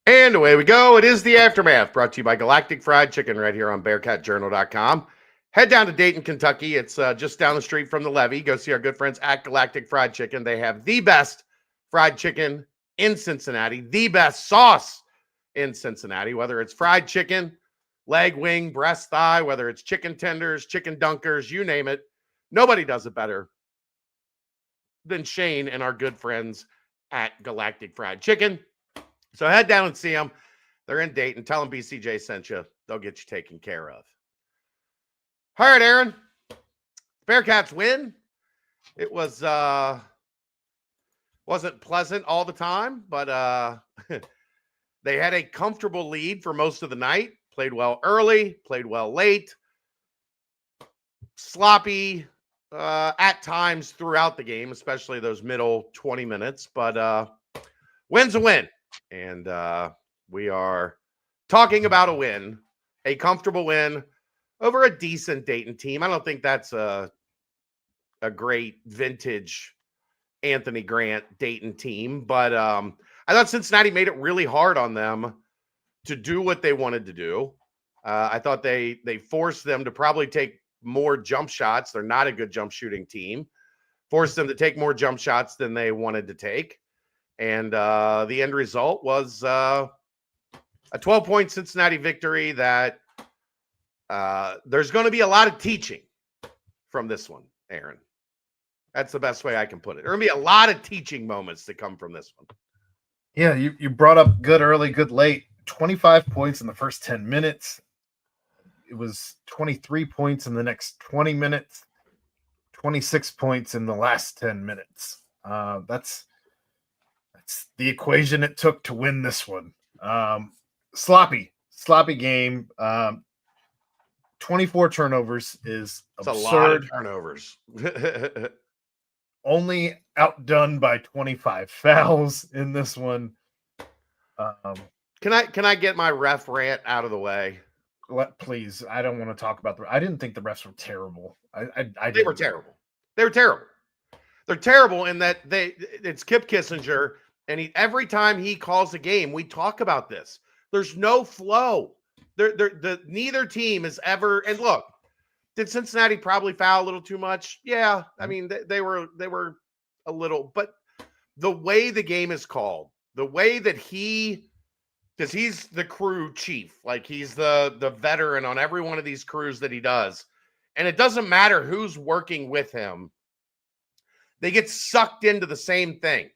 And away we go. It is the Aftermath, brought to you by Galactic Fried Chicken right here on BearcatJournal.com. Head down to Dayton, Kentucky. It's just down the street from the levee. Go see our good friends at Galactic Fried Chicken. They have the best fried chicken in Cincinnati, the best sauce in Cincinnati, whether it's fried chicken, leg, wing, breast, thigh, whether it's chicken tenders, chicken dunkers, you name it. Nobody does it better than Shane and our good friends at Galactic Fried Chicken. So head down and see them. They're in Dayton. Tell them BCJ sent you. They'll get you taken care of. All right, Aaron. Bearcats win. It was wasn't pleasant all the time, but they had a comfortable lead for most of the night. Played well early, played well late. Sloppy at times throughout the game, especially those middle 20 minutes. But win's a win. And we are talking about a win, a comfortable win over a decent Dayton team. I don't think that's a great vintage Anthony Grant Dayton team, but I thought Cincinnati made it really hard on them to do what they wanted to do. I thought they forced them to probably take more jump shots. They're not a good jump shooting team. Forced them to take more jump shots than they wanted to take. And the end result was a 12-point Cincinnati victory that there's going to be a lot of teaching from this one, Aaron. That's the best way I can put it. There are going to be a lot of teaching moments that come from this one. Yeah, you brought up good early, good late. 25 points in the first 10 minutes. It was 23 points in the next 20 minutes. 26 points in the last 10 minutes. That's the equation it took to win this one. Sloppy game. 24 turnovers is absurd. It's a lot of turnovers. Only outdone by 25 fouls in this one. Can I get my ref rant out of the way? Please. I don't want to talk about I didn't think the refs were terrible. They were terrible. They were terrible. They're terrible in that it's Kip Kissinger. And every time he calls a game, we talk about this. There's no flow. Neither team is ever. And look, did Cincinnati probably foul a little too much? Yeah, I mean they were a little. But the way the game is called, the way that because he's the crew chief, like he's the veteran on every one of these crews that he does, and it doesn't matter who's working with him. They get sucked into the same thing.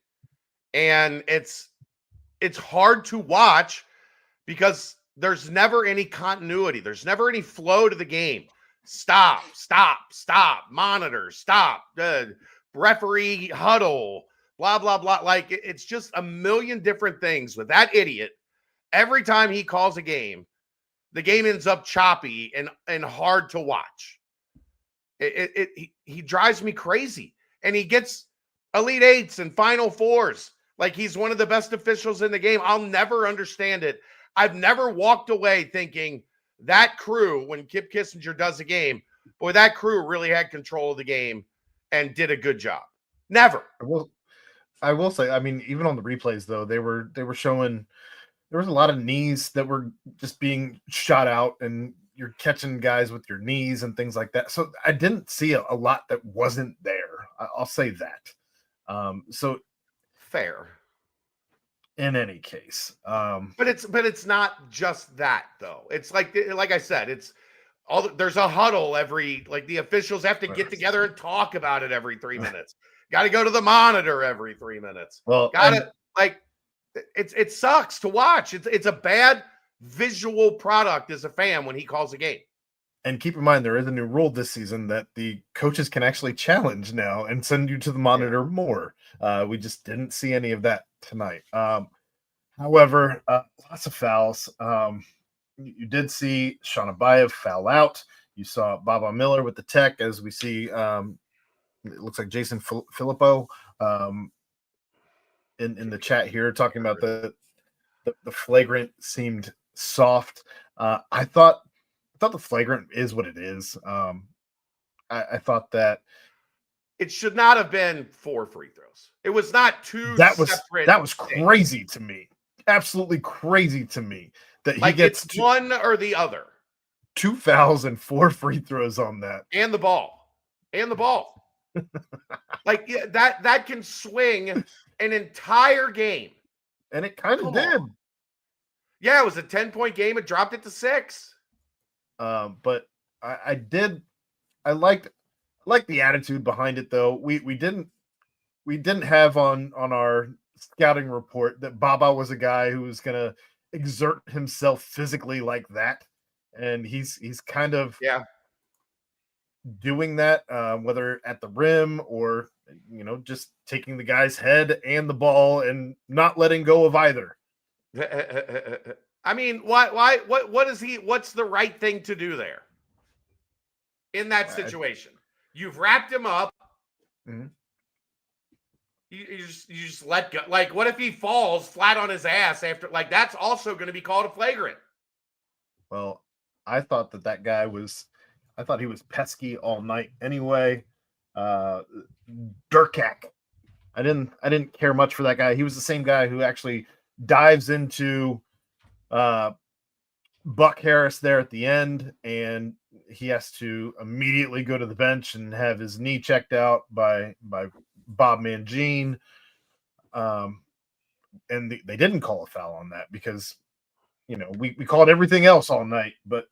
And it's hard to watch because there's never any continuity. There's never any flow to the game. Stop, monitor, stop, referee huddle, blah, blah, blah. Like it's just a million different things with that idiot. Every time he calls a game, the game ends up choppy and hard to watch. He drives me crazy. And he gets Elite Eights and Final Fours. Like he's one of the best officials in the game. I'll never understand it. I've never walked away thinking that crew, when Kip Kissinger does a game, boy, that crew really had control of the game and did a good job. Never. I will say, I mean, even on the replays though, they were showing there was a lot of knees that were just being shot out, and you're catching guys with your knees and things like that. So I didn't see a lot that wasn't there. I'll say that. So fair. In any case, but it's not just that though. It's like I said, it's there's a huddle the officials have to get together and talk about it every 3 minutes. Got to go to the monitor every 3 minutes. Well, it sucks to watch. It's a bad visual product as a fan when he calls a game. And keep in mind, there is a new rule this season that the coaches can actually challenge now and send you to the monitor more. We just didn't see any of that tonight. However, lots of fouls. You did see Shon Abaev foul out. You saw Baba Miller with the tech, as we see. It looks like Jason Filippo in the chat here talking about the flagrant seemed soft. I thought the flagrant is what it is. I thought that it should not have been 4 free throws. It was not two. That was crazy to me. absolutely crazy to me that he Like gets it's one or the other. 2 fouls and 4 free throws on that. And the ball. And the ball. Like that can swing an entire game. And it kind of Come did. on. Yeah, it was a 10-point game. It dropped it to 6. But I liked the attitude behind it though. We didn't have on our scouting report that Baba was a guy who was gonna exert himself physically like that. And he's kind of doing that, whether at the rim or just taking the guy's head and the ball and not letting go of either. I mean, what is he? What's the right thing to do there in that situation? You've wrapped him up. Mm-hmm. You just let go. Like, what if he falls flat on his ass after? Like, that's also going to be called a flagrant. Well, I thought that guy was. I thought he was pesky all night anyway. Durkak. I didn't care much for that guy. He was the same guy who actually dives into Buck Harris there at the end, and he has to immediately go to the bench and have his knee checked out by Bob Mangine. And they didn't call a foul on that because we called everything else all night, but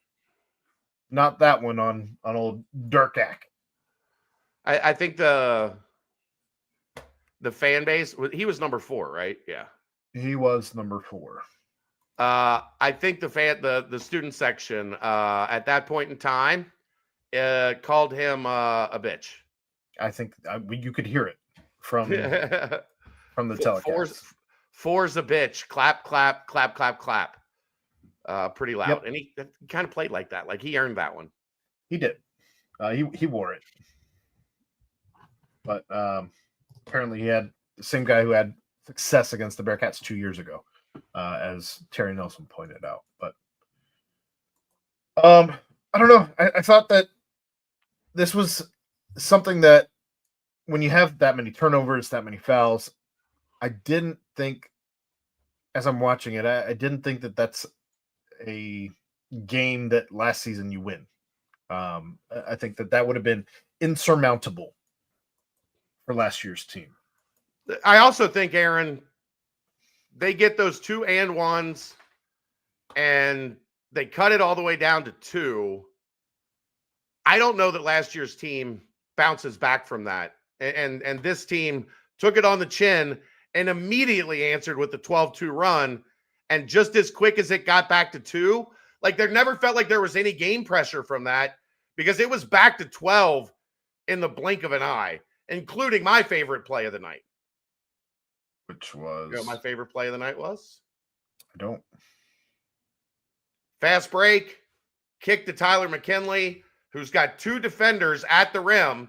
not that one on old Durkak. I think the fan base, he was number 4, right? Yeah. He was number 4. I think the student section at that point in time called him a bitch. I think you could hear it from the telecast. Four's a bitch. Clap, clap, clap, clap, clap. Pretty loud. Yep. And he kind of played like that. Like he earned that one. He did. He wore it. But apparently he had the same guy who had success against the Bearcats 2 years ago, as Terry Nelson pointed out. But I don't know. I thought that this was something that when you have that many turnovers, that many fouls, I didn't think, as I'm watching it, I didn't think that that's a game that last season you win. I think that would have been insurmountable for last year's team. I also think, Aaron, they get those 2 and 1s and they cut it all the way down to 2. I don't know that last year's team bounces back from that. And this team took it on the chin and immediately answered with the 12-2 run. And just as quick as it got back to 2, like there never felt like there was any game pressure from that because it was back to 12 in the blink of an eye, including my favorite play of the night. Which was? You know what my favorite play of the night was? I don't. Fast break, kick to Tyler McKinley, who's got 2 defenders at the rim.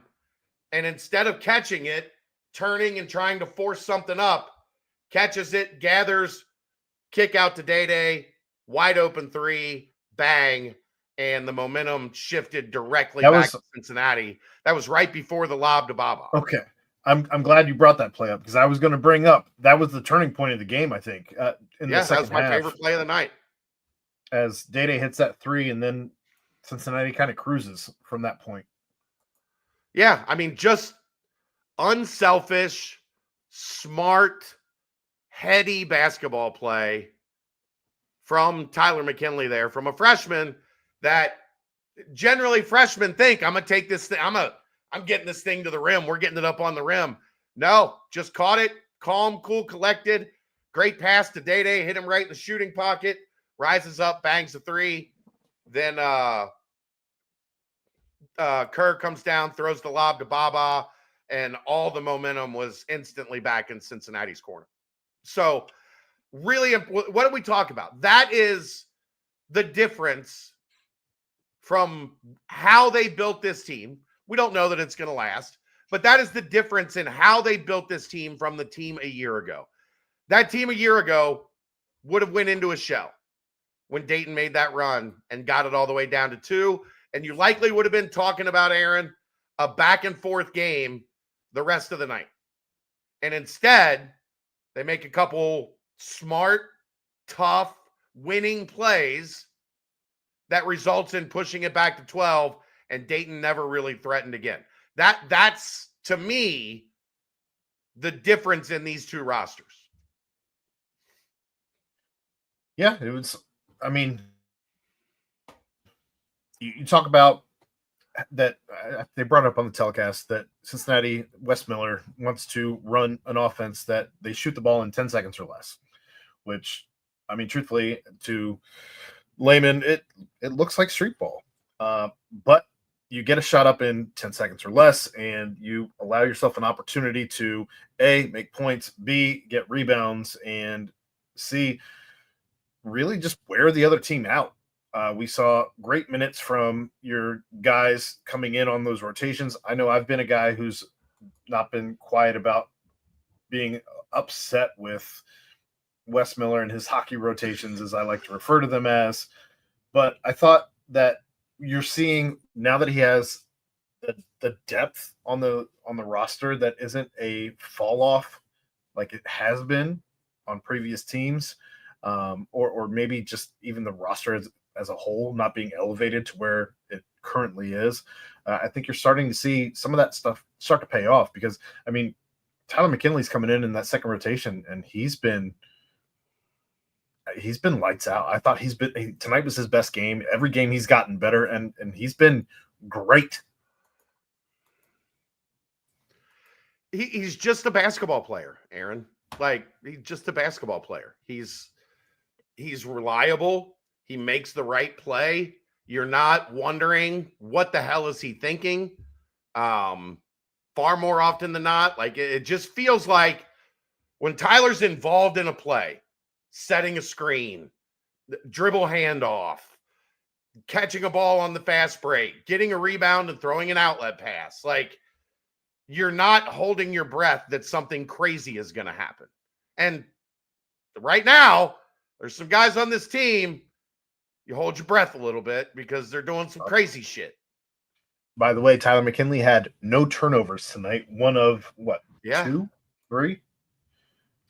And instead of catching it, turning and trying to force something up, catches it, gathers, kick out to Day, wide open 3, bang, and the momentum shifted directly back to Cincinnati. That was right before the lob to Baba. Okay. I'm glad you brought that play up because I was going to bring up that was the turning point of the game, I think. In the second that was my favorite play of the night. As Day hits that 3, and then Cincinnati kind of cruises from that point. Yeah, I mean, just unselfish, smart, heady basketball play from Tyler McKinley there, from a freshman that generally freshmen think, I'm going to take this thing, I'm getting this thing to the rim. We're getting it up on the rim. No, just caught it, calm, cool, collected. Great pass to Day, hit him right in the shooting pocket, rises up, bangs the 3. Then Kerr comes down, throws the lob to Baba, and all the momentum was instantly back in Cincinnati's corner. So really, what did we talk about? That is the difference from how they built this team. We don't know that it's going to last, but that is the difference in how they built this team from the team a year ago. That team a year ago would have went into a shell when Dayton made that run and got it all the way down to 2. And you likely would have been talking about, Aaron, a back and forth game the rest of the night. And instead, they make a couple smart, tough, winning plays that results in pushing it back to 12, and Dayton never really threatened again. That's to me the difference in these two rosters. Yeah, it was. I mean, you talk about that. They brought up on the telecast that Cincinnati Wes Miller wants to run an offense that they shoot the ball in 10 seconds or less, which, I mean, truthfully, to layman, it looks like street ball. But you get a shot up in 10 seconds or less, and you allow yourself an opportunity to A, make points, B, get rebounds, and C, really just wear the other team out. We saw great minutes from your guys coming in on those rotations. I know I've been a guy who's not been quiet about being upset with Wes Miller and his hockey rotations, as I like to refer to them as. But I thought that you're seeing now that he has the depth on the roster that isn't a fall off like it has been on previous teams, or maybe just even the roster as a whole not being elevated to where it currently is. I think you're starting to see some of that stuff start to pay off because, I mean, Tyler McKinley's coming in that second rotation, and he's been lights out. I thought tonight was his best game. Every game he's gotten better, and he's been great. He's just a basketball player, Aaron. Like, he's just a basketball player. He's reliable. He makes the right play. You're not wondering what the hell is he thinking. Far more often than not, like it just feels like when Tyler's involved in a play, setting a screen, dribble handoff, catching a ball on the fast break, getting a rebound and throwing an outlet pass. Like, you're not holding your breath that something crazy is going to happen. And right now, there's some guys on this team, you hold your breath a little bit because they're doing some crazy shit. By the way, Tyler McKinley had no turnovers tonight. One of what? Yeah. 2, 3?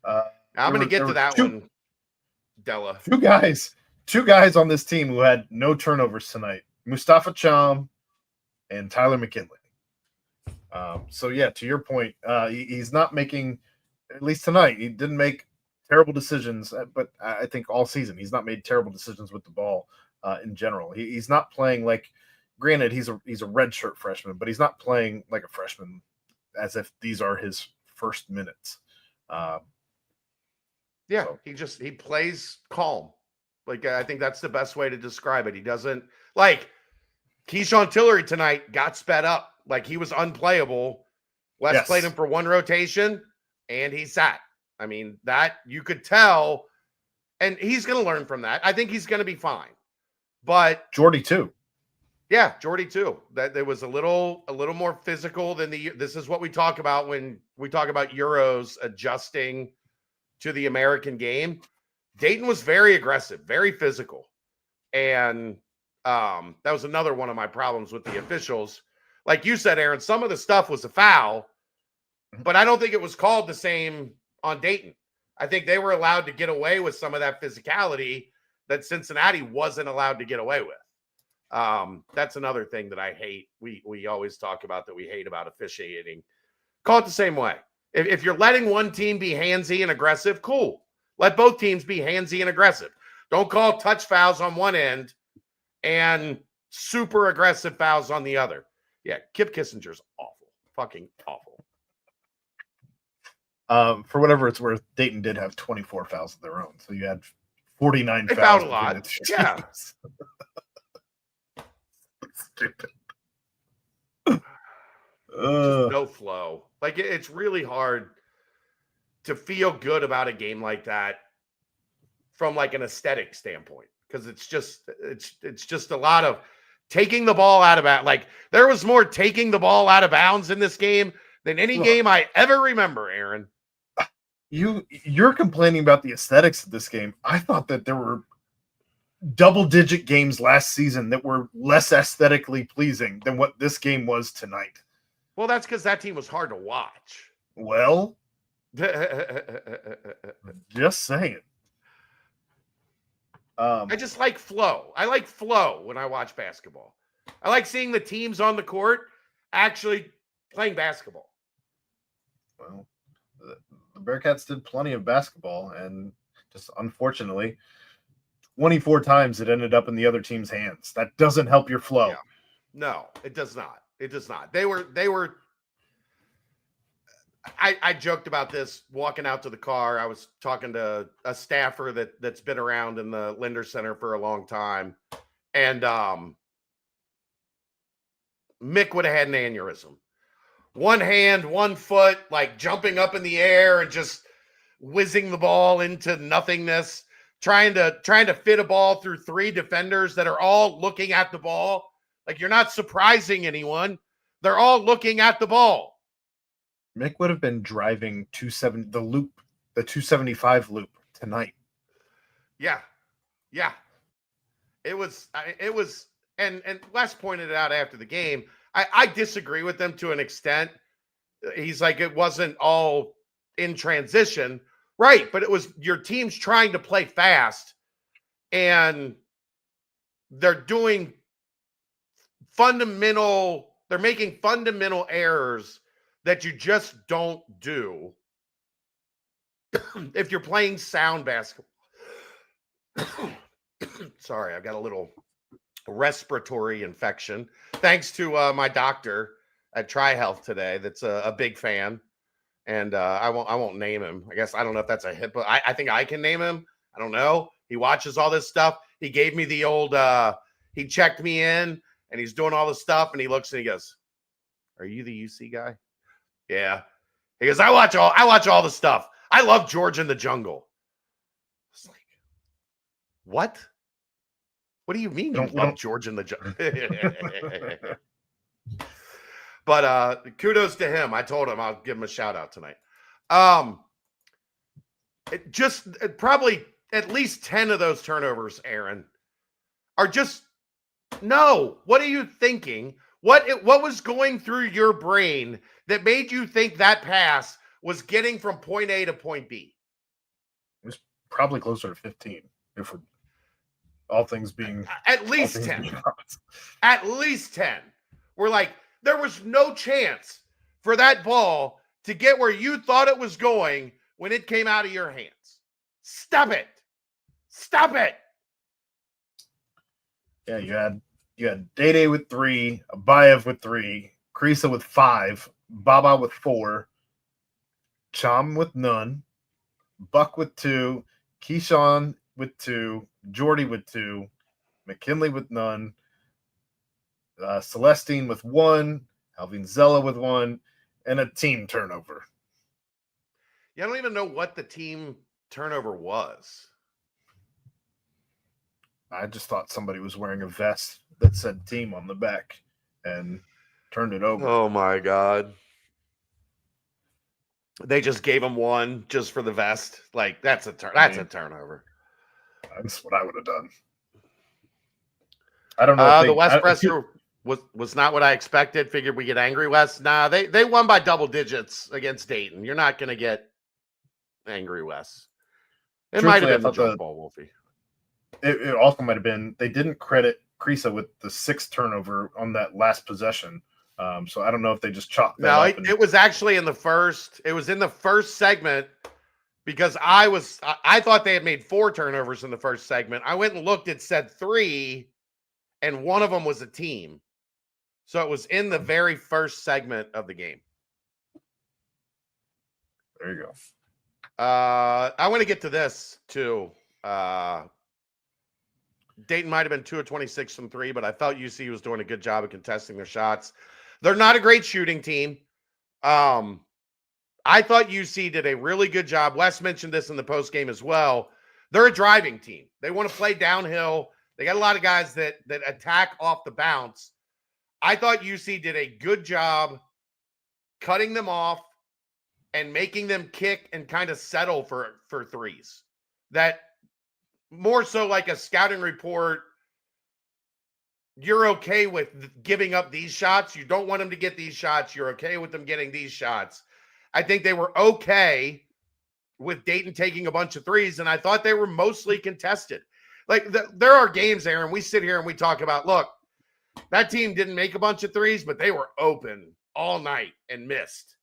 I'm going to get to that one, Della. Two guys on this team who had no turnovers tonight. Mustafa Cham and Tyler McKinley. So yeah, to your point, he's not making, at least tonight, he didn't make terrible decisions, but I think all season he's not made terrible decisions with the ball in general. He's not playing like, granted, he's a redshirt freshman, but he's not playing like a freshman as if these are his first minutes. Yeah, so. He plays calm. Like, I think that's the best way to describe it. He doesn't, like, Keyshawn Tillery tonight got sped up. Like, he was unplayable. Wes played him for one rotation, and he sat. I mean, that you could tell, and he's going to learn from that. I think he's going to be fine. But Jordy too. Yeah, Jordy too. That there was a little more physical than this is what we talk about when we talk about Euros adjusting to the American game. Dayton was very aggressive, very physical. And that was another one of my problems with the officials. Like you said, Aaron, some of the stuff was a foul, but I don't think it was called the same on Dayton. I think they were allowed to get away with some of that physicality that Cincinnati wasn't allowed to get away with. That's another thing that I hate. We always talk about that we hate about officiating. Call it the same way. If you're letting one team be handsy and aggressive, cool. Let both teams be handsy and aggressive. Don't call touch fouls on one end and super aggressive fouls on the other. Yeah, Kip Kissinger's awful. Fucking awful. For whatever it's worth, Dayton did have 24 fouls of their own. So you had 49 they fouls. Fouled a lot. Yeah. Stupid. Just no flow. Like, it's really hard to feel good about a game like that from like an aesthetic standpoint, because it's just a lot of taking the ball out of bounds. Like, there was more taking the ball out of bounds in this game than any game I ever remember, Aaron. You're complaining about the aesthetics of this game. I thought that there were double-digit games last season that were less aesthetically pleasing than what this game was tonight. Well, that's because that team was hard to watch. Well, just saying. I just like flow. I like flow when I watch basketball. I like seeing the teams on the court actually playing basketball. Well, the Bearcats did plenty of basketball, and just unfortunately, 24 times it ended up in the other team's hands. That doesn't help your flow. Yeah. No, it does not. It does not. They were. I joked about this walking out to the car. I was talking to a staffer that's been around in the Linder Center for a long time, and Mick would have had an aneurysm. One hand, one foot, like jumping up in the air and just whizzing the ball into nothingness, trying to fit a ball through three defenders that are all looking at the ball. Like, you're not surprising anyone. They're all looking at the ball. Mick would have been driving the 275 loop tonight. Yeah. Yeah. It was, and Les pointed it out after the game. I disagree with them to an extent. He's like, it wasn't all in transition. Right. But it was your team's trying to play fast, and they're making fundamental errors that you just don't do if you're playing sound basketball. Sorry, I've got a little respiratory infection. Thanks to my doctor at TriHealth today. That's a big fan. And I won't name him. I guess I don't know if that's a HIPAA. I think I can name him. I don't know. He watches all this stuff. He gave me the old he checked me in, and he's doing all this stuff, and he looks and he goes, "Are you the UC guy?" Yeah. He goes, I watch all the stuff. I love George in the Jungle. It's like, what? What do you mean you love George in the Jungle? But kudos to him. I told him I'll give him a shout out tonight. Probably at least 10 of those turnovers, Aaron, are just no. What are you thinking? What was going through your brain that made you think that pass was getting from point A to point B? It was probably closer to 15, if all things being at least 10. At least 10. We're like, there was no chance for that ball to get where you thought it was going when it came out of your hands. Stop it. Stop it. Yeah, you had Day with 3, Abaev with 3, Kriisa with 5, Baba with 4, Cham with none, Buck with 2, Keyshawn with 2, Jordy with 2, McKinley with none, Celestine with 1, Alvin Zella with 1, and a team turnover. Yeah, I don't even know what the team turnover was. I just thought somebody was wearing a vest that said team on the back and turned it over. Oh my God. They just gave him one just for the vest. Like, that's a turnover. That's what I would have done. I don't know. The West presser was not what I expected. Figured we get angry West. Nah, they won by double digits against Dayton. You're not going to get angry West. It might have been the jump ball, Wolfie. It also might have been they didn't credit Kriisa with the 6th turnover on that last possession. So I don't know if they just chalked that up. It was actually in the first. It was in the first segment because I thought they had made 4 turnovers in the first segment. I went and looked. It said 3, and one of them was a team. So it was in the very first segment of the game. There you go. I want to get to this too. Dayton might have been 2 of 26 from 3, but I felt UC was doing a good job of contesting their shots. They're not a great shooting team. I thought UC did a really good job. Wes mentioned this in the post game as well. They're a driving team. They want to play downhill. They got a lot of guys that attack off the bounce. I thought UC did a good job cutting them off and making them kick and kind of settle for threes. That more so like a scouting report. You're okay with giving up these shots. You don't want them to get these shots. You're okay with them getting these shots. I think they were okay with Dayton taking a bunch of threes, and I thought they were mostly contested. Like there are games, Aaron, we sit here and we talk about, look, that team didn't make a bunch of threes, but they were open all night and missed.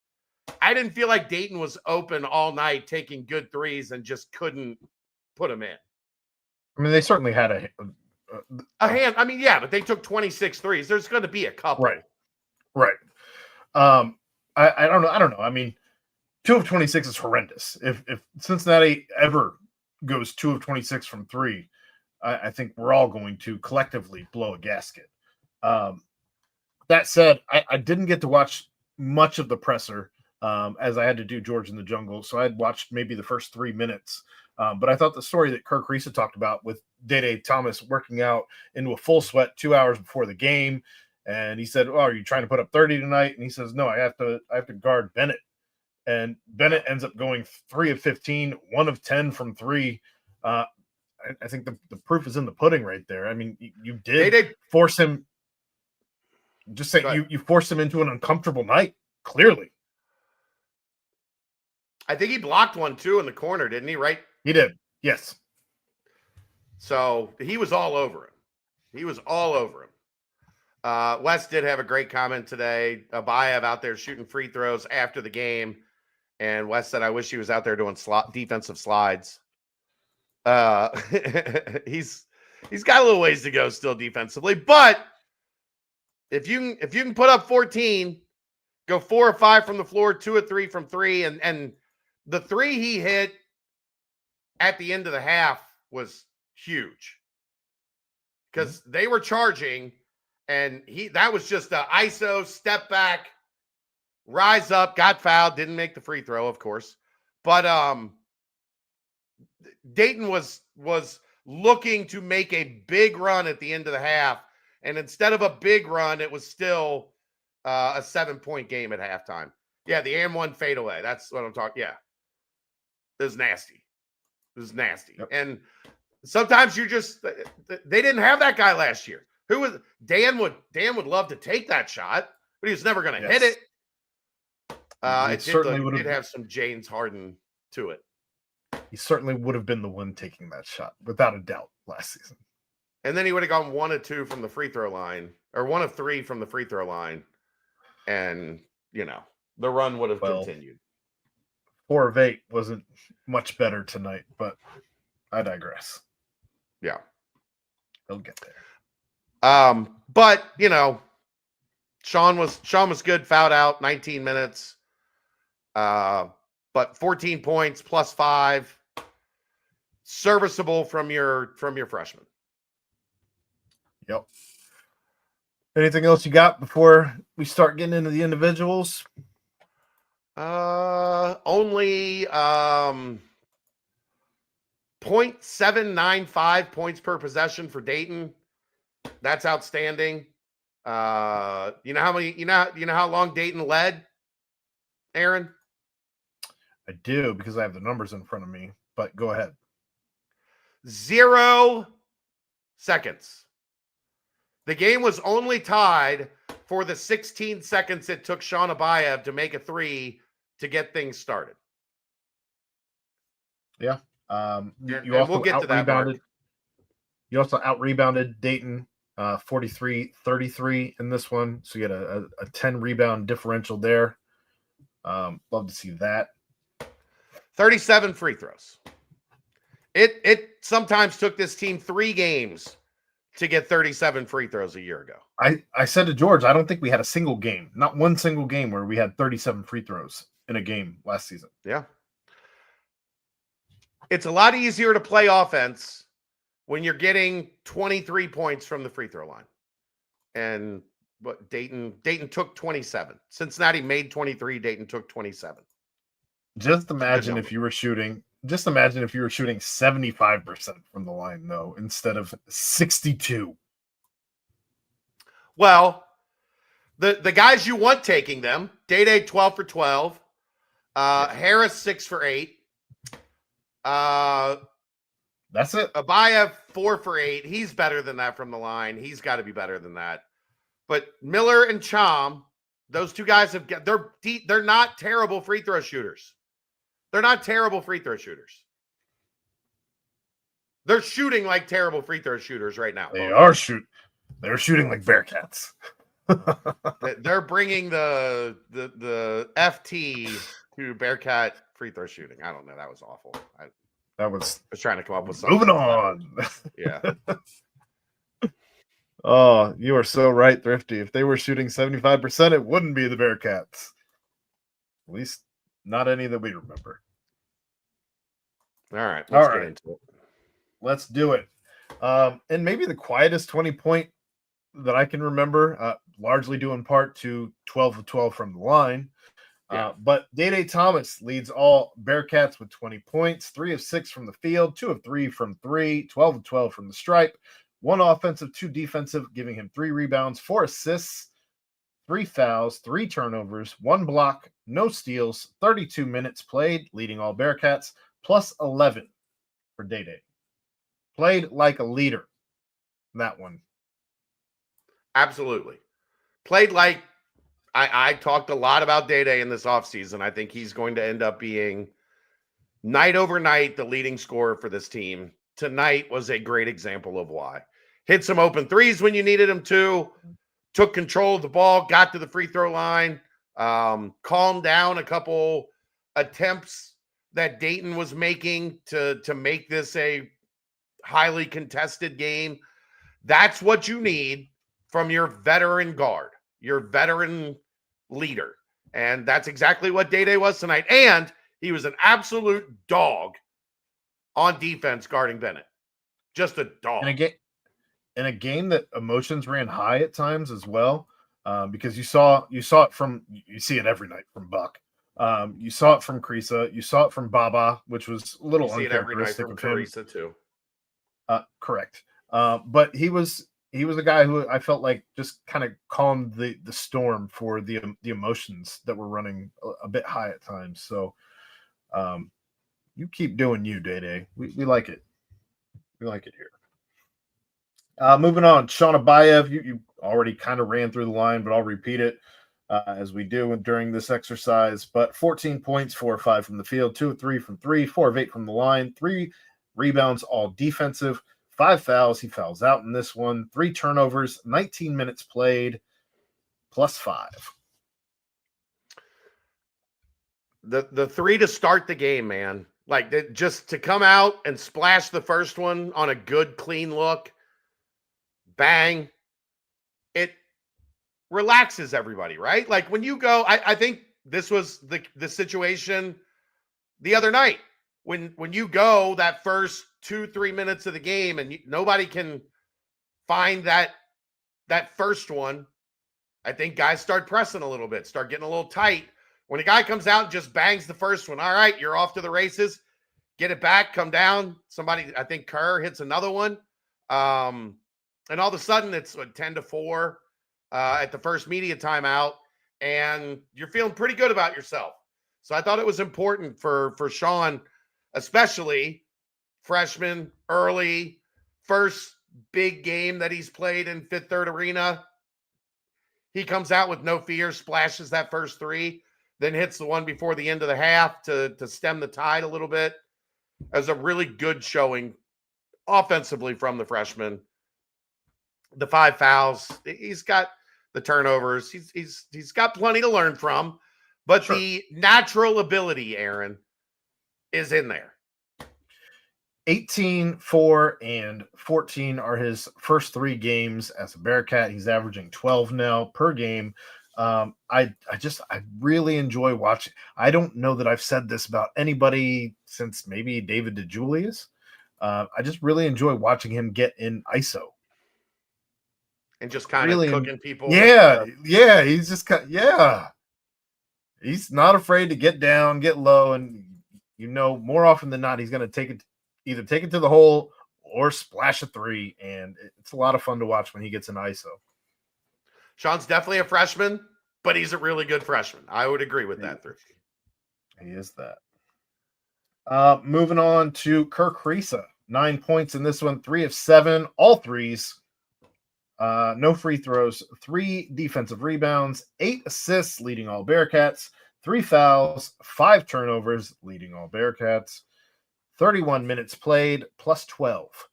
I didn't feel like Dayton was open all night taking good threes and just couldn't put them in. I mean, they certainly had a hand. I mean, yeah, but they took 26 threes. There's going to be a couple. Right. I don't know. I mean, 2 of 26 is horrendous. If Cincinnati ever goes 2 of 26 from 3, I think we're all going to collectively blow a gasket. That said, I didn't get to watch much of the presser as I had to do George in the Jungle. So I had watched maybe the first 3 minutes. But I thought the story that Kerr Kriisa talked about with Day Thomas working out into a full sweat 2 hours before the game. And he said, "Oh, are you trying to put up 30 tonight?" And he says, "No, I have to guard Bennett." And Bennett ends up going 3 of 15, 1 of 10 from 3. I think the proof is in the pudding right there. I mean, you did force him. Just say you forced him into an uncomfortable night, clearly. I think he blocked one too in the corner, didn't he? Right? He did. Yes. So he was all over him. Wes did have a great comment today. Abaev out there shooting free throws after the game. And Wes said, "I wish he was out there doing defensive slides." He's got a little ways to go still defensively, but if you can put up 14, go 4 or 5 from the floor, 2 or 3 from 3, and the 3 he hit at the end of the half was huge because they were charging, and that was just a ISO step back, rise up, got fouled, didn't make the free throw, of course, but Dayton was looking to make a big run at the end of the half, and instead of a big run, it was still a 7-point game at halftime. Yeah, the and one fadeaway. That's what I'm talking. Yeah, it was nasty. Yep. And sometimes they didn't have that guy last year. Who was Dan would love to take that shot, but he was never going to hit it. It did have some James Harden to it. He certainly would have been the one taking that shot, without a doubt, last season. And then he would have gone 1 of 2 from the free throw line, or 1 of 3 from the free throw line, and the run would have continued. 4 of 8 wasn't much better tonight, but I digress. Yeah. They'll get there. But Shon was good, fouled out, 19 minutes. But 14 points plus 5, serviceable from your freshman. Yep. Anything else you got before we start getting into the individuals? Only 0.795 points per possession for Dayton. That's outstanding. You know how long Dayton led, Aaron? I do, because I have the numbers in front of me, but go ahead. 0 seconds. The game was only tied for the 16 seconds it took Shon Abaev to make a 3 to get things started. Yeah. We'll get to that, Mark. You also out-rebounded Dayton 43-33 in this one, so you had a 10 rebound differential there. Love to see that. 37 free throws. It sometimes took this team 3 games to get 37 free throws a year ago. I said to George, I don't think we had a single game, not one single game where we had 37 free throws in a game last season. Yeah. It's a lot easier to play offense when you're getting 23 points from the free throw line. And but Dayton took 27. Cincinnati made 23, Dayton took 27. Just imagine if you were shooting 75% from the line, though, instead of 62. Well, the guys you want taking them, Day 12 for 12, Harris 6 for 8. That's it. Abaev 4 for 8. He's better than that from the line. He's got to be better than that. But Miller and Chom, those two guys they're not terrible free throw shooters. They're not terrible free throw shooters. They're shooting like terrible free throw shooters right now. They're shooting like Bearcats. They're bringing the FT to Bearcat free throw shooting. I don't know. That was awful. I was trying to come up with something. Moving on. Yeah. Oh, you are so right, Thrifty. If they were shooting 75%, it wouldn't be the Bearcats. At least not any that we remember. All right. Let's get into it. Let's do it. And maybe the quietest 20-point that I can remember, largely due in part to 12 of 12 from the line. Yeah. But Day Thomas leads all Bearcats with 20 points, 3 of 6 from the field, 2 of 3 from 3, 12 of 12 from the stripe, 1 offensive, 2 defensive, giving him 3 rebounds, 4 assists, 3 fouls, 3 turnovers, 1 block, no steals, 32 minutes played, leading all Bearcats, plus 11 for Day. Played like a leader. That one. Absolutely. Played like I talked a lot about Day in this offseason. I think he's going to end up being night over night the leading scorer for this team. Tonight was a great example of why. Hit some open threes when you needed him to. Took control of the ball, got to the free throw line, calmed down a couple attempts that Dayton was making to make this a highly contested game. That's what you need from your veteran guard, your veteran leader. And that's exactly what Day was tonight. And he was an absolute dog on defense guarding Bennett. Just a dog. In a game that emotions ran high at times as well, because you see it every night from Buck. You saw it from Kriisa. You saw it from Baba, which was a little uncharacteristic of him. Kriisa too. Correct. But he was a guy who I felt like just kind of calmed the storm for the emotions that were running a bit high at times. So you keep doing you, Day. We like it. We like it here. Moving on, Shon Abaev, you already kind of ran through the line, but I'll repeat it as we do during this exercise. But 14 points, 4 or 5 from the field, 2 of 3 from 3, 4 of 8 from the line, 3 rebounds, all defensive, 5 fouls. He fouls out in this one, 3 turnovers, 19 minutes played, plus 5. The 3 to start the game, man. Like just to come out and splash the first one on a good, clean look. Bang. It relaxes everybody, right? Like when you go, I think this was the situation the other night. When you go that first 2-3 minutes of the game and nobody can find that first one, I think guys start pressing a little bit, start getting a little tight. When a guy comes out and just bangs the first one, all right, you're off to the races. Get it back, come down. Somebody, I think Kerr hits another one. And all of a sudden, it's 10-4 at the first media timeout, and you're feeling pretty good about yourself. So I thought it was important for Shon, especially freshman, early, first big game that he's played in Fifth Third Arena. He comes out with no fear, splashes that first 3, then hits the one before the end of the half to stem the tide a little bit. As a really good showing offensively from the freshman. The 5 fouls, he's got the turnovers. He's got plenty to learn from, but sure. The natural ability, Aaron, is in there. 18, 4, and 14 are his first 3 games as a Bearcat. He's averaging 12 now per game. I really enjoy watching. I don't know that I've said this about anybody since maybe David DeJulius. I just really enjoy watching him get in ISO. And just kind of cooking people. Yeah. He's just he's not afraid to get down, get low, and more often than not, he's going to either take it to the hole or splash a 3, and it's a lot of fun to watch when he gets an ISO. Shon's definitely a freshman, but he's a really good freshman. I would agree with that. He is that. Moving on to Kerr Kriisa. 9 points in this one, 3 of 7, all threes. No free throws, 3 defensive rebounds, 8 assists, leading all Bearcats, 3 fouls, 5 turnovers, leading all Bearcats, 31 minutes played, plus 12.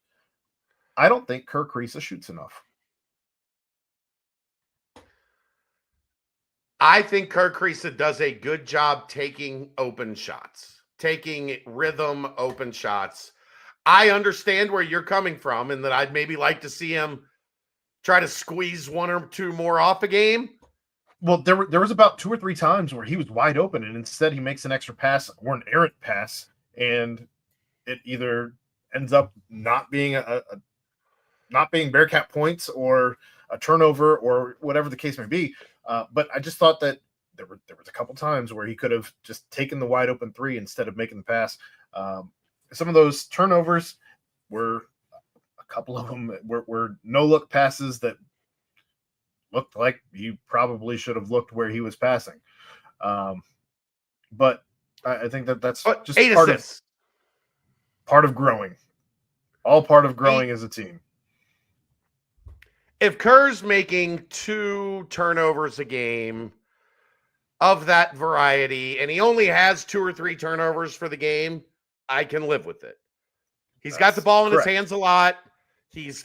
I don't think Kerr Kriisa shoots enough. I think Kerr Kriisa does a good job taking open shots, taking rhythm open shots. I understand where you're coming from and that I'd maybe like to see him try to squeeze one or two more off a game. Well, there was about 2 or 3 times where he was wide open, and instead he makes an extra pass or an errant pass, and it either ends up not being not being Bearcat points or a turnover or whatever the case may be. But I just thought that there was a couple times where he could have just taken the wide open 3 instead of making the pass. Some of those turnovers were a couple of them were no look passes that looked like he probably should have looked where he was passing. But I think that's just 8 part assists. Part of growing. All part of growing as a team. If Kerr's making 2 turnovers a game of that variety, and he only has 2 or 3 turnovers for the game, I can live with it. He's got the ball in his hands a lot. He's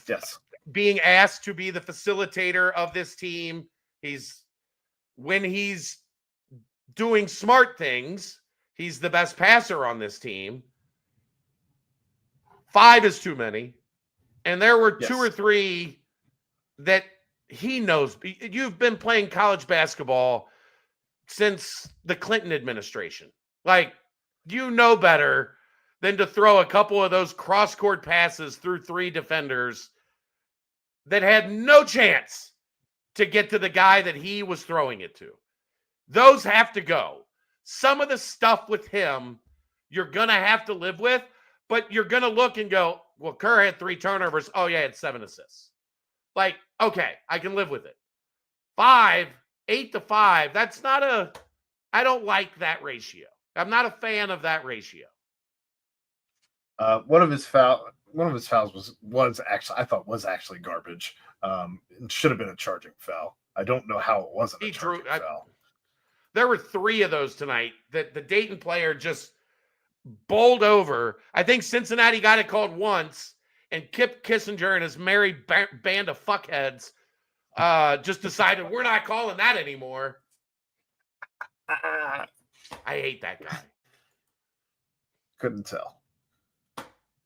being asked to be the facilitator of this team. When he's doing smart things, he's the best passer on this team. 5 is too many. And there were 2 or 3 that he knows. You've been playing college basketball since the Clinton administration. Like, you know better than to throw a couple of those cross-court passes through 3 defenders that had no chance to get to the guy that he was throwing it to. Those have to go. Some of the stuff with him, you're going to have to live with, but you're going to look and go, well, Kerr had 3 turnovers. Oh, yeah, it's 7 assists. Like, okay, I can live with it. 8 to 5, that's not I don't like that ratio. I'm not a fan of that ratio. One of his fouls was actually garbage. It should have been a charging foul. I don't know how it wasn't a charging foul. There were 3 of those tonight that the Dayton player just bowled over. I think Cincinnati got it called once, and Kip Kissinger and his merry band of fuckheads just decided we're not calling that anymore. I hate that guy. Couldn't tell.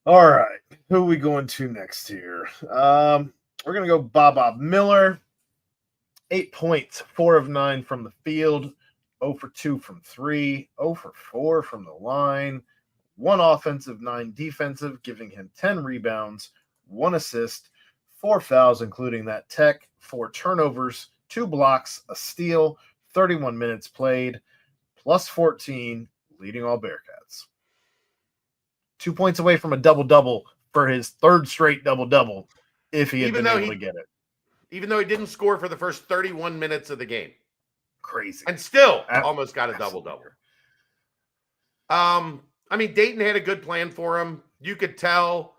All right, who are we going to next here? We're going to go Bob Miller. 8 points, 4 of 9 from the field, 0 for 2 from 3, 0 for 4 from the line, 1 offensive, 9 defensive, giving him 10 rebounds, 1 assist, 4 fouls, including that tech, 4 turnovers, 2 blocks, a steal, 31 minutes played, plus 14, leading all Bearcats. 2 points away from a double-double for his 3rd straight double-double, if he had been able to get it. Even though he didn't score for the first 31 minutes of the game. Crazy. And still almost got a double-double. I mean, Dayton had a good plan for him. You could tell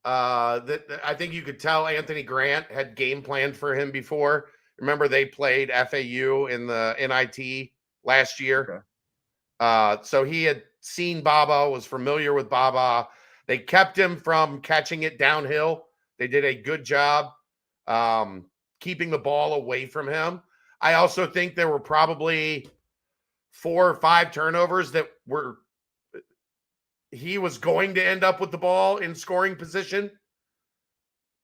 I think you could tell Anthony Grant had game planned for him before. Remember, they played FAU in the NIT last year. Okay. So he had seen Baba, was familiar with Baba. They kept him from catching it downhill. They did a good job keeping the ball away from him. I also think there were probably 4 or 5 turnovers that were he was going to end up with the ball in scoring position,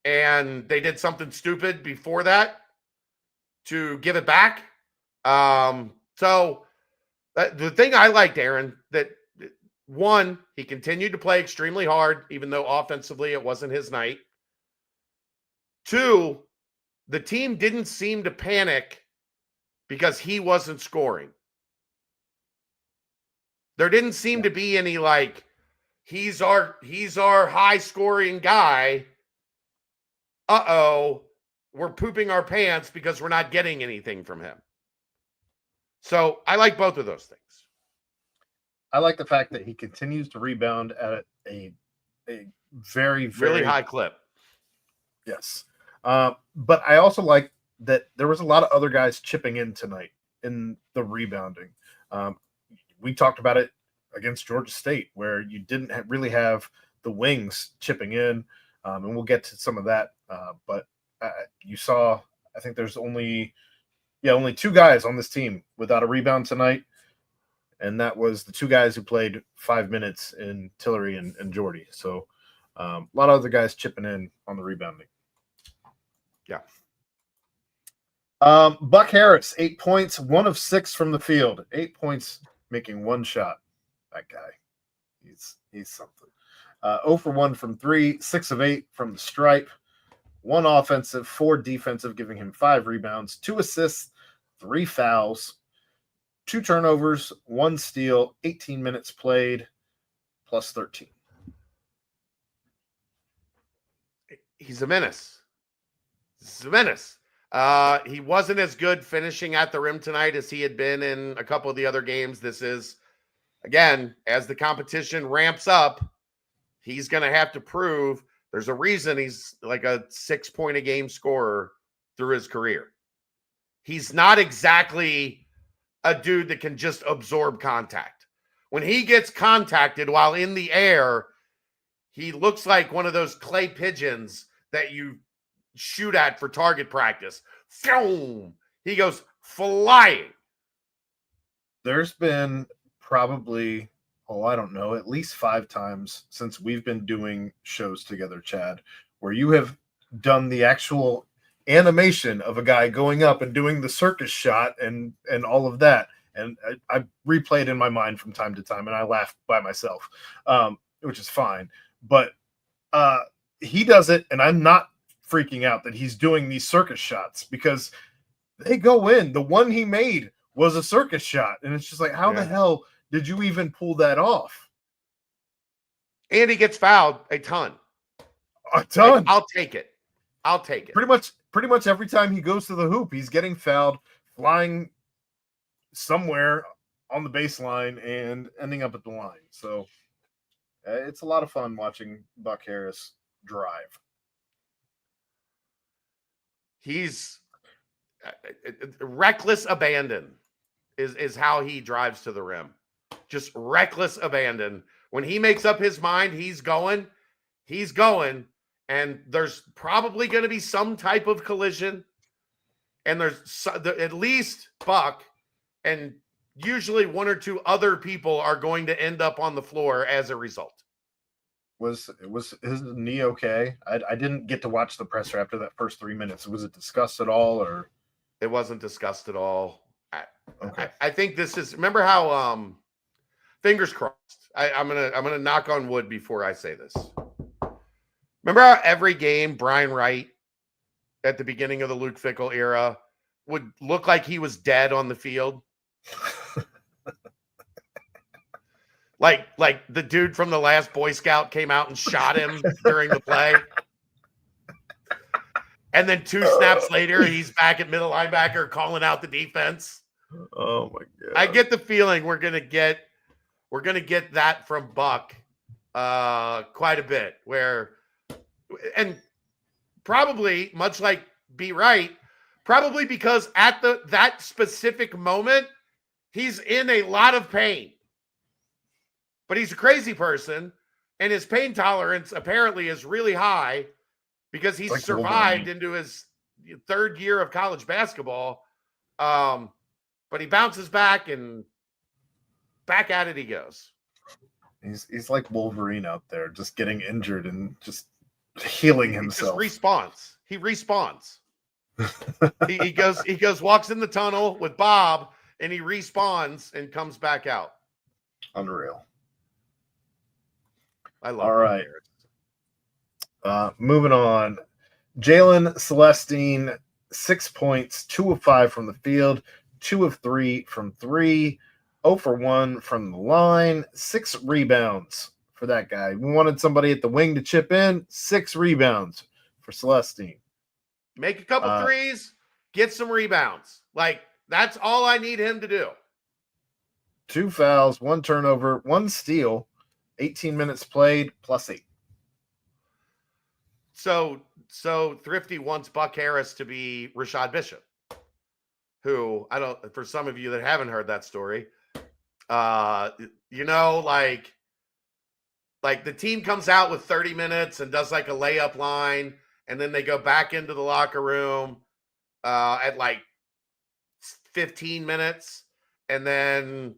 and they did something stupid before that to give it back. So the thing I liked, Aaron, that 1, he continued to play extremely hard, even though offensively it wasn't his night. 2, the team didn't seem to panic because he wasn't scoring. There didn't seem to be any like, he's our high scoring guy. We're pooping our pants because we're not getting anything from him. So I like both of those things. I like the fact that he continues to rebound at a very, very really high clip. Yes. But I also like that there was a lot of other guys chipping in tonight in the rebounding. We talked about it against Georgia State, where you didn't really have the wings chipping in, and we'll get to some of that. But you saw, I think there's only 2 guys on this team without a rebound tonight, and that was the 2 guys who played 5 minutes in Tillery and Jordy. So a lot of other guys chipping in on the rebounding. Yeah. Buck Harris, 8 points, 1 of 6 from the field, 8 points, making 1 shot. That guy, he's something. 0 for 1 from 3, 6 of 8 from the stripe, 1 offensive, 4 defensive, giving him 5 rebounds, 2 assists, 3 fouls, 2 turnovers, 1 steal, 18 minutes played, plus 13. He's a menace. He wasn't as good finishing at the rim tonight as he had been in a couple of the other games. This is, again, as the competition ramps up, he's going to have to prove there's a reason he's like a 6-point-a-game scorer through his career. He's not exactly a dude that can just absorb contact. When he gets contacted while in the air, he looks like one of those clay pigeons that you shoot at for target practice. He goes flying. There's been probably, I don't know, at least 5 times since we've been doing shows together, Chad, where you have done the actual animation of a guy going up and doing the circus shot and all of that. And I replayed in my mind from time to time, and I laughed by myself, which is fine. But he does it, and I'm not freaking out that he's doing these circus shots because they go in. The one he made was a circus shot, and it's just like, how the hell did you even pull that off? And he gets fouled a ton. A ton. Like, I'll take it. Pretty much every time he goes to the hoop, he's getting fouled, flying somewhere on the baseline and ending up at the line. So it's a lot of fun watching Buck Harris drive. He's reckless abandon is how he drives to the rim. Just reckless abandon. When he makes up his mind, he's going, and there's probably going to be some type of collision. And there's at least Buck and usually 1 or 2 other people are going to end up on the floor as a result. Was his knee okay? I didn't get to watch the presser after that first 3 minutes. Was it discussed at all, or it wasn't discussed at all? Okay. I think this is. Remember how? Fingers crossed. I'm gonna knock on wood before I say this. Remember how every game Brian Wright at the beginning of the Luke Fickell era would look like he was dead on the field. Like the dude from the last Boy Scout came out and shot him during the play. And then 2 snaps later, he's back at middle linebacker calling out the defense. Oh my God. I get the feeling we're gonna get that from Buck quite a bit, and probably much like B. Wright, probably because at that specific moment, he's in a lot of pain. But he's a crazy person, and his pain tolerance apparently is really high because he's like survived into his 3rd year of college basketball. But he bounces back, and back at it he goes. He's like Wolverine out there, just getting injured and just healing himself. He respawns. he goes, walks in the tunnel with Bob, and he respawns and comes back out. Unreal. I love it. All right. Moving on. Jalen Celestine, 6 points, 2 of 5 from the field, 2 of 3 from 3, 0 for 1 from the line, 6 rebounds for that guy. We wanted somebody at the wing to chip in, 6 rebounds for Celestine. Make a couple threes, get some rebounds. Like, that's all I need him to do. 2 fouls, 1 turnover, 1 steal, 18 minutes played, plus 8. So Thrifty wants Buck Harris to be Rashad Bishop, who for some of you that haven't heard that story, You know, like the team comes out with 30 minutes and does like a layup line, and then they go back into the locker room at like 15 minutes, and then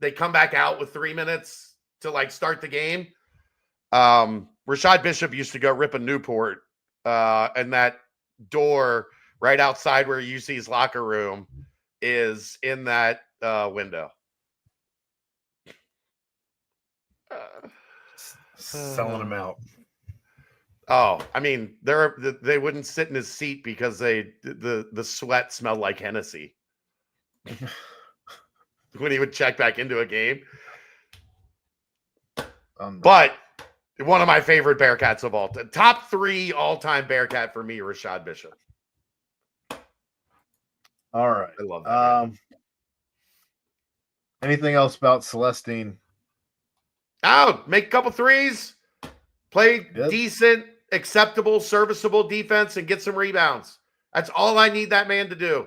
they come back out with 3 minutes to like start the game. Rashad Bishop used to go rip a Newport, and that door right outside where you see his locker room is in that window. Selling him out. Oh, I mean, they wouldn't sit in his seat because the sweat smelled like Hennessy when he would check back into a game. But one of my favorite Bearcats of all time, top 3 all-time Bearcat for me, Rashad Bishop. All right, I love that. Anything else about Celestine? Oh, make a couple threes, play Good. decent, acceptable, serviceable defense, and get some rebounds. That's all I need that man to do.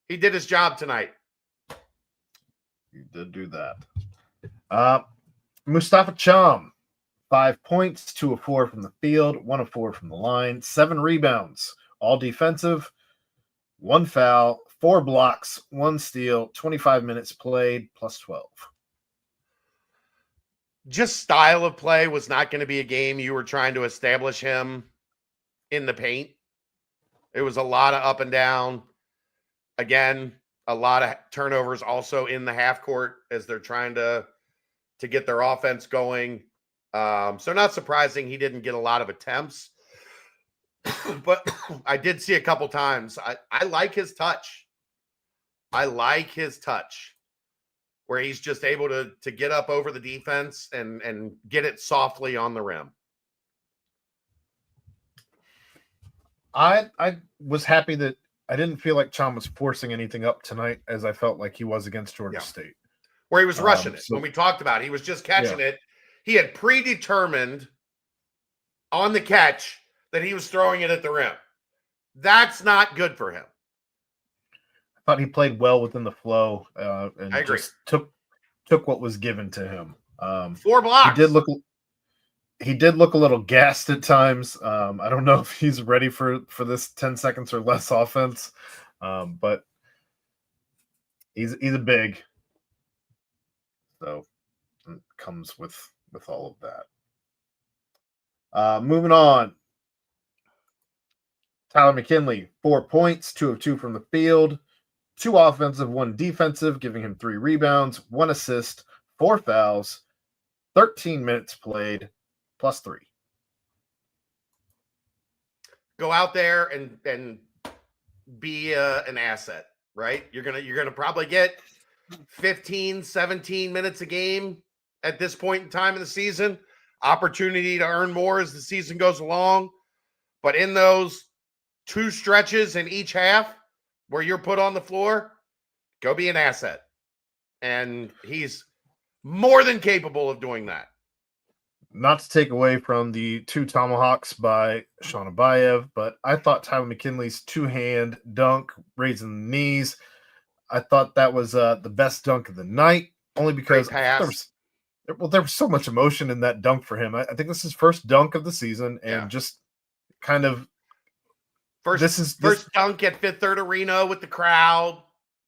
He did his job tonight. You did do that. Mustafa Cham, 5 points, 2 of 4 from the field, 1 of 4 from the line, 7 rebounds, all defensive, 1 foul, 4 blocks, 1 steal, 25 minutes played, plus 12. Just style of play was not going to be a game you were trying to establish him in the paint. It was a lot of up and down. Again, a lot of turnovers also in the half court as they're trying to get their offense going. So not surprising he didn't get a lot of attempts. But I did see a couple times. I like his touch. I like his touch where he's just able to get up over the defense and get it softly on the rim. I was happy that I didn't feel like Cham was forcing anything up tonight as I felt like he was against Georgia State. Where he was rushing it. When we talked about it, he was just catching it. He had predetermined on the catch that he was throwing it at the rim. That's not good for him. I thought he played well within the flow and I agree. just took what was given to him. 4 blocks. He did look a little gassed at times. I don't know if he's ready for this 10 seconds or less offense, but he's a big, so it comes with all of that. Moving on, Tyler McKinley, 4 points, 2 of 2 from the field, 2 offensive, 1 defensive, giving him 3 rebounds, 1 assist, 4 fouls, 13 minutes played, plus 3. Go out there and be an asset, right? You're gonna probably get 15, 17 minutes a game at this point in time in the season. Opportunity to earn more as the season goes along. But in those 2 stretches in each half where you're put on the floor, go be an asset. And he's more than capable of doing that. Not to take away from the 2 tomahawks by Shon Abaev, but I thought Tyler McKinley's 2-hand dunk, raising the knees, I thought that was the best dunk of the night, only because there was so much emotion in that dunk for him. I think this is his first dunk of the season, and just kind of first dunk at Fifth Third Arena with the crowd.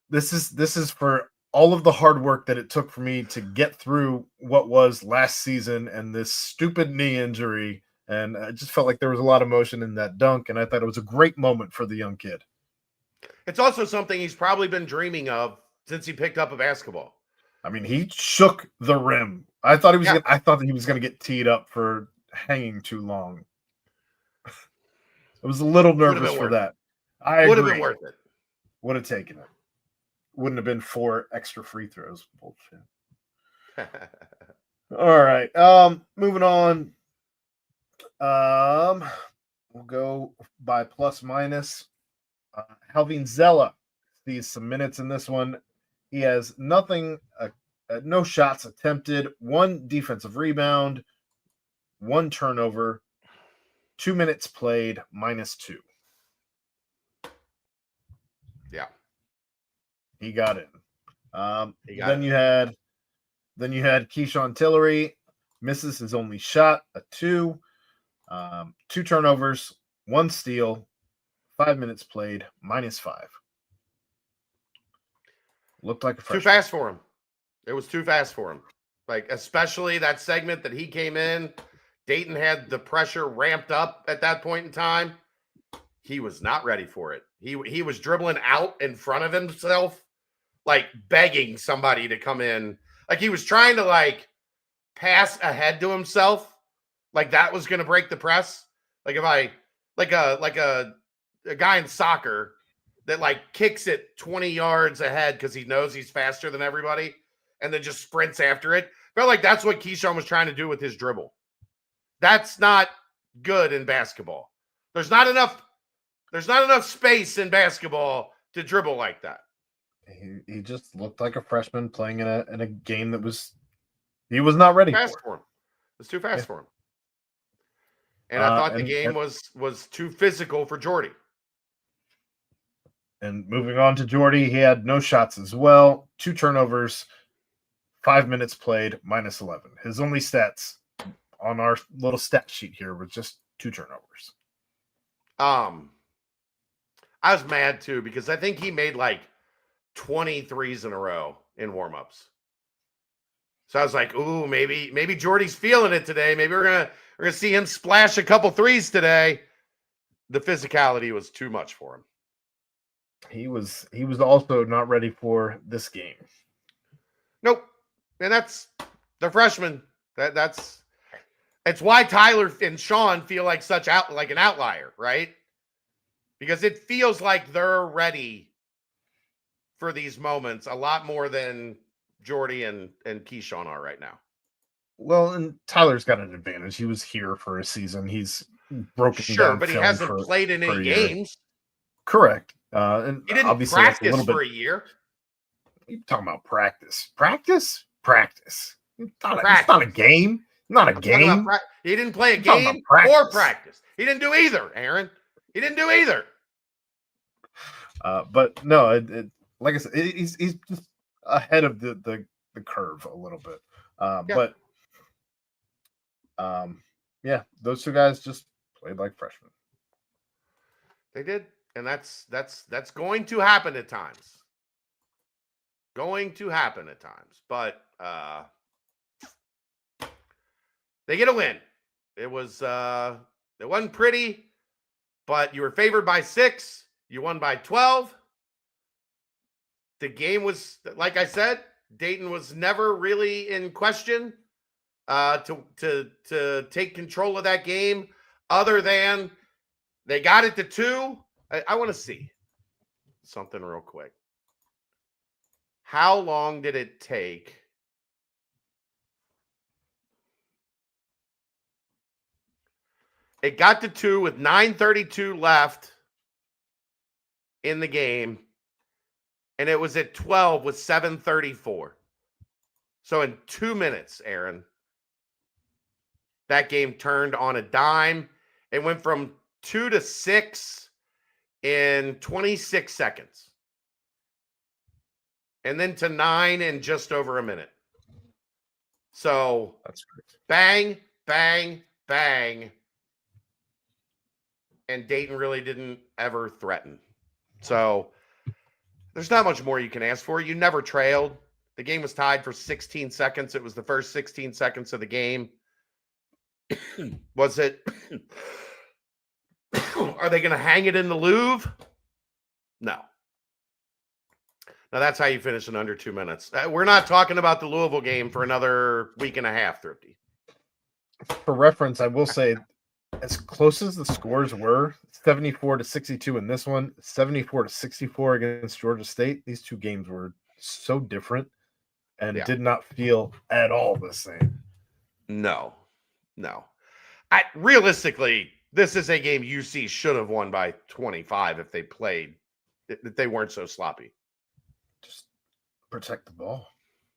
This is for all of the hard work that it took for me to get through what was last season and this stupid knee injury. And I just felt like there was a lot of emotion in that dunk, and I thought it was a great moment for the young kid. It's also something he's probably been dreaming of since he picked up a basketball. I mean, he shook the rim. I thought I thought that he was going to get teed up for hanging too long. I was a little nervous for that. I would have been worth it. Would have taken it. Wouldn't have been 4 extra free throws. Bullshit. All right. Moving on. We'll go by plus minus. Helvin Zella sees some minutes in this one. He has nothing, no shots attempted, 1 defensive rebound, 1 turnover, 2 minutes played, -2. Yeah. He got in. Then you had Keyshawn Tillery, misses his only shot, a 2, 2 turnovers, 1 steal, 5 minutes played, -5. Looked like a freshman. Too fast for him. It was too fast for him. Like, especially that segment that he came in. Dayton had the pressure ramped up at that point in time. He was not ready for it. He was dribbling out in front of himself, like begging somebody to come in. Like he was trying to like pass ahead to himself, like that was going to break the press. Like if I like a guy in soccer that like kicks it 20 yards ahead because he knows he's faster than everybody, and then just sprints after it. Felt like that's what Keyshawn was trying to do with his dribble. That's not good in basketball. There's not enough space in basketball to dribble like that. He just looked like a freshman playing in a game that he was not ready for. Him. It was too fast for him. And I thought the game was too physical for Jordy. And moving on to Jordy, he had no shots as well, 2 turnovers, 5 minutes played, -11. His only stats on our little stat sheet here was just 2 turnovers. I was mad too because I think he made like 23s in a row in warmups. So I was like, "Ooh, maybe Jordy's feeling it today. Maybe we're gonna see him splash a couple threes today." The physicality was too much for him. He was also not ready for this game. Nope. And that's the freshman. That's why Tyler and Shon feel like like an outlier, right? Because it feels like they're ready for these moments a lot more than Jordy and Keyshawn are right now. Well, and Tyler's got an advantage. He was here for a season. He's broken down, but he hasn't played in any games. Correct. And he didn't practice for a year. You're talking about practice. Practice. It's not a game. Not a game. He didn't play a game or practice. He didn't do either, Aaron. He didn't do either. But no, like I said, he's just ahead of the curve a little bit. But yeah, those 2 guys just played like freshmen. They did, and that's going to happen at times. But they get a win. It wasn't pretty, but you were favored by 6. You won by 12. The game was, like I said, Dayton was never really in question to take control of that game, other than they got it to 2. I want to see something real quick. How long did it take? It got to 2 with 9:32 left in the game, and it was at 12 with 7:34. So in 2 minutes, Aaron, that game turned on a dime. It went from 2 to 6 in 26 seconds. And then to 9 in just over a minute. So that's great. Bang, bang, bang. And Dayton really didn't ever threaten. So there's not much more you can ask for. You never trailed. The game was tied for 16 seconds. It was the first 16 seconds of the game. Was it? Are they going to hang it in the Louvre? No. Now, that's how you finish in under 2 minutes. We're not talking about the Louisville game for another week and a half, Thrifty. For reference, I will say, as close as the scores were, 74-62 in this one, 74-64 against Georgia State, these 2 games were so different and did not feel at all the same. No. Realistically, this is a game UC should have won by 25 if they weren't so sloppy. Just protect the ball.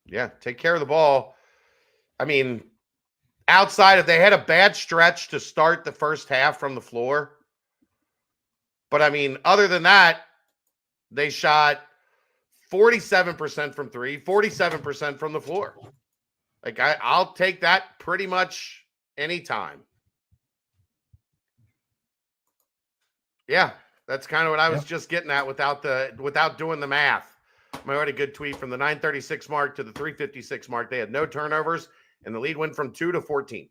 Yeah, take care of the ball. I mean, outside of they had a bad stretch to start the first half from the floor. But I mean, other than that, they shot 47% from three, 47% from the floor. Like I'll take that pretty much anytime. Yeah, that's kind of what I was just getting at without doing the math. I had a good tweet from the 9:36 mark to the 3:56 mark. They had no turnovers, and the lead went from 2 to 14.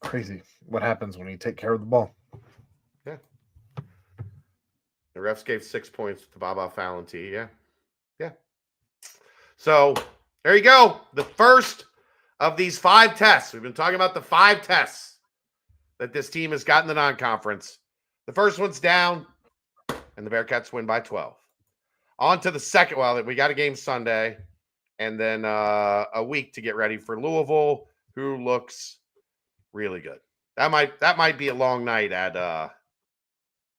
Crazy what happens when you take care of the ball. Yeah. The refs gave 6 points to Baba Falenti. Yeah. Yeah. So there you go. The first of these 5 tests. We've been talking about the 5 tests that this team has gotten the non-conference. The first one's down, and the Bearcats win by 12. On to the second. Well, we got a game Sunday, and then a week to get ready for Louisville, who looks really good. That might be a long night at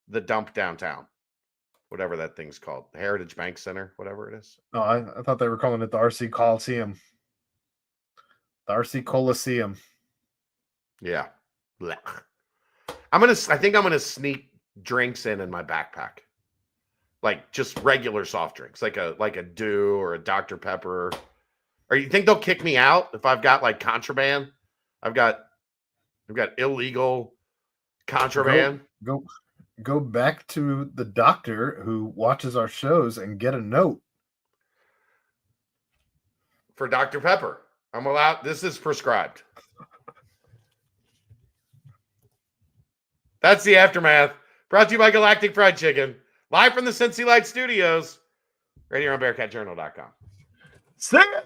the dump downtown, whatever that thing's called, the Heritage Bank Center, whatever it is. No, I thought they were calling it the RC Coliseum. The RC Coliseum. Yeah. Blech. I think I'm gonna sneak drinks in my backpack. Like just regular soft drinks, like a Dew or a Dr. Pepper. Or you think they'll kick me out if I've got like contraband? I've got illegal contraband. Go back to the doctor who watches our shows and get a note. For Dr. Pepper. I'm allowed. This is prescribed. That's the aftermath. Brought to you by Galactic Fried Chicken. Live from the Cincinnati Studios. Right here on BearcatJournal.com. See ya.